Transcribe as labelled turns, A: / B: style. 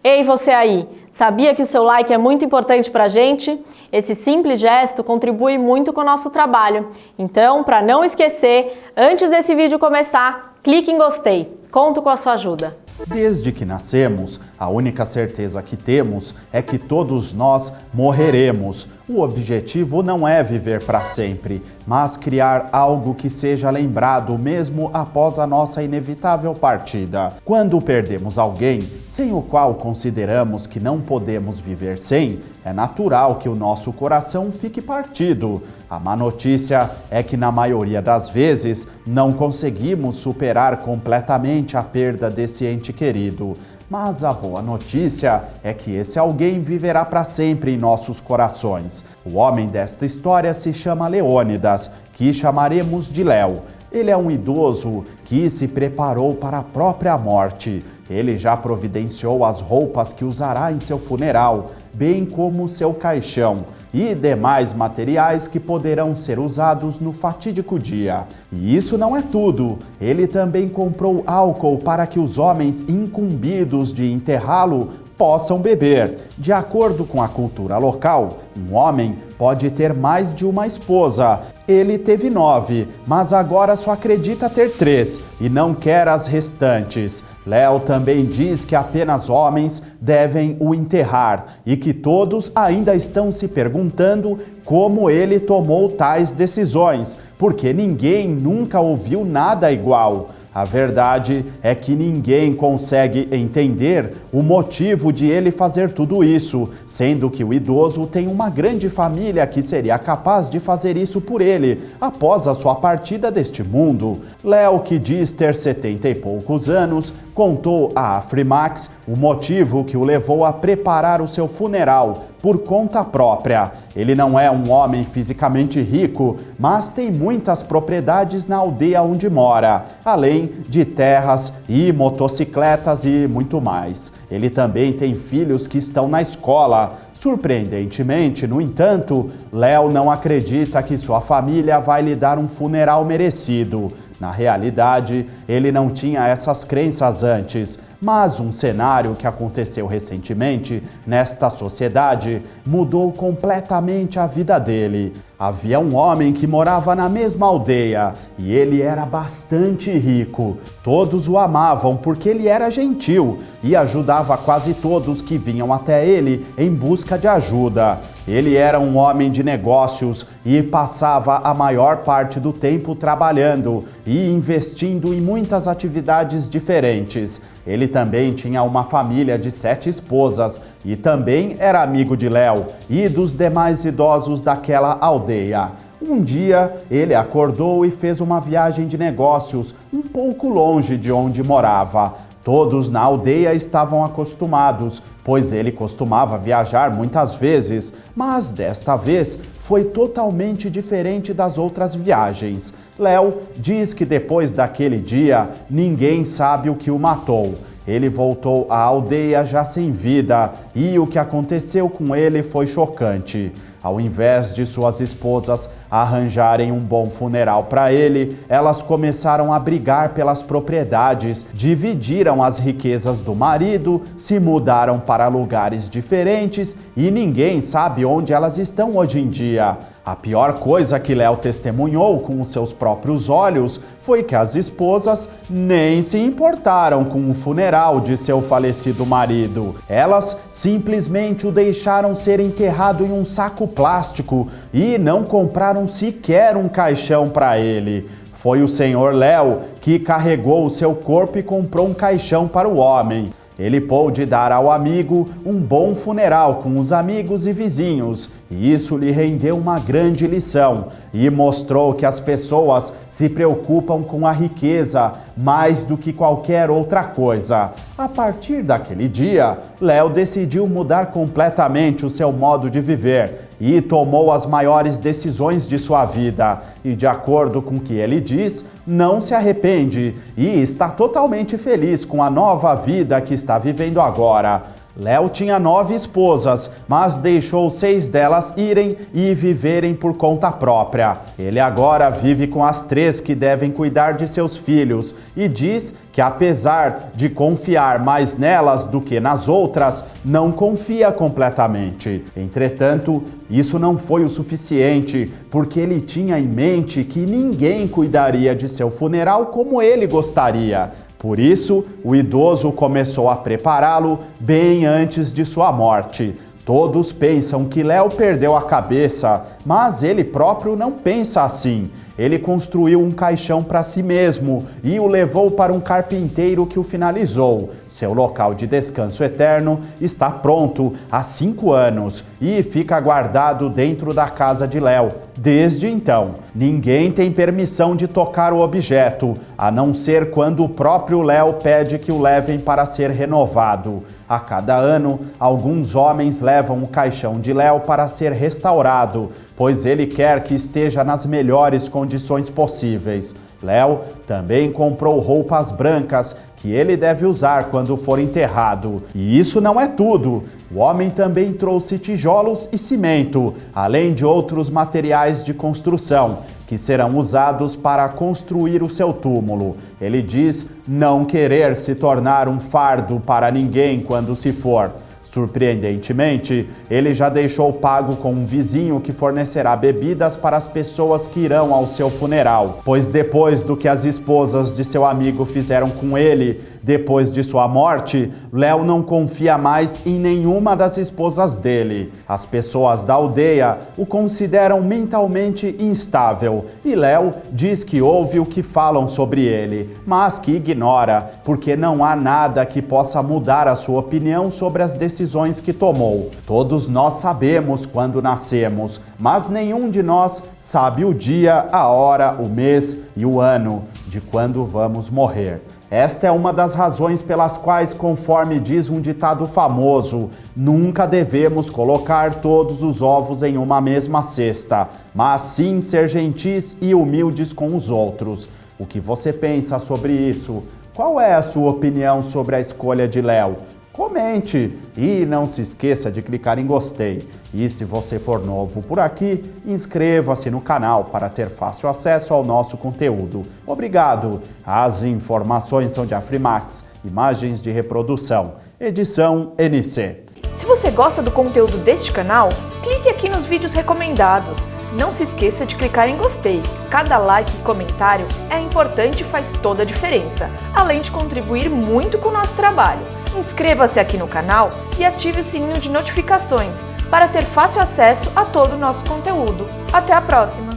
A: Ei, você aí! Sabia que o seu like é muito importante pra gente? Esse simples gesto contribui muito com o nosso trabalho. Então, para não esquecer, antes desse vídeo começar, clique em gostei. Conto com a sua ajuda.
B: Desde que nascemos, a única certeza que temos é que todos nós morreremos. O objetivo não é viver para sempre, mas criar algo que seja lembrado mesmo após a nossa inevitável partida. Quando perdemos alguém, sem o qual consideramos que não podemos viver sem, é natural que o nosso coração fique partido. A má notícia é que, na maioria das vezes, não conseguimos superar completamente a perda desse ente querido. Mas a boa notícia é que esse alguém viverá para sempre em nossos corações. O homem desta história se chama Leônidas, que chamaremos de Léo. Ele é um idoso que se preparou para a própria morte. Ele já providenciou as roupas que usará em seu funeral, bem como seu caixão e demais materiais que poderão ser usados no fatídico dia. E isso não é tudo. Ele também comprou álcool para que os homens incumbidos de enterrá-lo possam beber. De acordo com a cultura local, um homem pode ter mais de uma esposa. Ele teve 9, mas agora só acredita ter 3 e não quer as restantes. Léo também diz que apenas homens devem o enterrar e que todos ainda estão se perguntando como ele tomou tais decisões, porque ninguém nunca ouviu nada igual. A verdade é que ninguém consegue entender o motivo de ele fazer tudo isso, sendo que o idoso tem uma grande família que seria capaz de fazer isso por ele após a sua partida deste mundo. Léo, que diz ter 70 e poucos anos, contou à Afrimax o motivo que o levou a preparar o seu funeral por conta própria. Ele não é um homem fisicamente rico, mas tem muitas propriedades na aldeia onde mora, além de terras e motocicletas e muito mais. Ele também tem filhos que estão na escola. Surpreendentemente, no entanto, Léo não acredita que sua família vai lhe dar um funeral merecido. Na realidade, ele não tinha essas crenças antes, mas um cenário que aconteceu recentemente nesta sociedade mudou completamente a vida dele. Havia um homem que morava na mesma aldeia e ele era bastante rico. Todos o amavam porque ele era gentil e ajudava quase todos que vinham até ele em busca de ajuda. Ele era um homem de negócios e passava a maior parte do tempo trabalhando e investindo em muitas atividades diferentes. Ele também tinha uma família de 7 esposas e também era amigo de Léo e dos demais idosos daquela aldeia. Um dia, ele acordou e fez uma viagem de negócios um pouco longe de onde morava. Todos na aldeia estavam acostumados, pois ele costumava viajar muitas vezes, mas desta vez foi totalmente diferente das outras viagens. Léo diz que depois daquele dia, ninguém sabe o que o matou. Ele voltou à aldeia já sem vida e o que aconteceu com ele foi chocante. Ao invés de suas esposas arranjarem um bom funeral para ele, elas começaram a brigar pelas propriedades, dividiram as riquezas do marido, se mudaram para lugares diferentes e ninguém sabe onde elas estão hoje em dia. A pior coisa que Léo testemunhou com os seus próprios olhos foi que as esposas nem se importaram com o funeral de seu falecido marido. Elas simplesmente o deixaram ser enterrado em um saco plástico e não compraram sequer um caixão para ele. Foi o senhor Léo que carregou o seu corpo e comprou um caixão para o homem. Ele pôde dar ao amigo um bom funeral com os amigos e vizinhos, e isso lhe rendeu uma grande lição e mostrou que as pessoas se preocupam com a riqueza mais do que qualquer outra coisa. A partir daquele dia, Léo decidiu mudar completamente o seu modo de viver e tomou as maiores decisões de sua vida. E de acordo com o que ele diz, não se arrepende e está totalmente feliz com a nova vida que está vivendo agora. Léo tinha 9 esposas, mas deixou 6 delas irem e viverem por conta própria. Ele agora vive com as 3 que devem cuidar de seus filhos e diz que, apesar de confiar mais nelas do que nas outras, não confia completamente. Entretanto, isso não foi o suficiente, porque ele tinha em mente que ninguém cuidaria de seu funeral como ele gostaria. Por isso, o idoso começou a prepará-lo bem antes de sua morte. Todos pensam que Léo perdeu a cabeça, mas ele próprio não pensa assim. Ele construiu um caixão para si mesmo e o levou para um carpinteiro que o finalizou. Seu local de descanso eterno está pronto há 5 anos e fica guardado dentro da casa de Léo. Desde então, ninguém tem permissão de tocar o objeto, a não ser quando o próprio Léo pede que o levem para ser renovado. A cada ano, alguns homens levam o caixão de Léo para ser restaurado, pois ele quer que esteja nas melhores condições possíveis. Léo também comprou roupas brancas que ele deve usar quando for enterrado. E isso não é tudo. O homem também trouxe tijolos e cimento, além de outros materiais de construção, que serão usados para construir o seu túmulo. Ele diz não querer se tornar um fardo para ninguém quando se for. Surpreendentemente, ele já deixou pago com um vizinho que fornecerá bebidas para as pessoas que irão ao seu funeral, pois depois do que as esposas de seu amigo fizeram com ele, depois de sua morte, Léo não confia mais em nenhuma das esposas dele. As pessoas da aldeia o consideram mentalmente instável e Léo diz que ouve o que falam sobre ele, mas que ignora, porque não há nada que possa mudar a sua opinião sobre as decisões que tomou. Todos nós sabemos quando nascemos, mas nenhum de nós sabe o dia, a hora, o mês e o ano de quando vamos morrer. Esta é uma das razões pelas quais, conforme diz um ditado famoso, nunca devemos colocar todos os ovos em uma mesma cesta, mas sim ser gentis e humildes com os outros. O que você pensa sobre isso? Qual é a sua opinião sobre a escolha de Léo? Comente e não se esqueça de clicar em gostei. E se você for novo por aqui, inscreva-se no canal para ter fácil acesso ao nosso conteúdo. Obrigado! As informações são de Afrimax, imagens de reprodução, edição NC.
C: Se você gosta do conteúdo deste canal, clique aqui nos vídeos recomendados. Não se esqueça de clicar em gostei. Cada like e comentário é importante e faz toda a diferença, além de contribuir muito com o nosso trabalho. Inscreva-se aqui no canal e ative o sininho de notificações para ter fácil acesso a todo o nosso conteúdo. Até a próxima!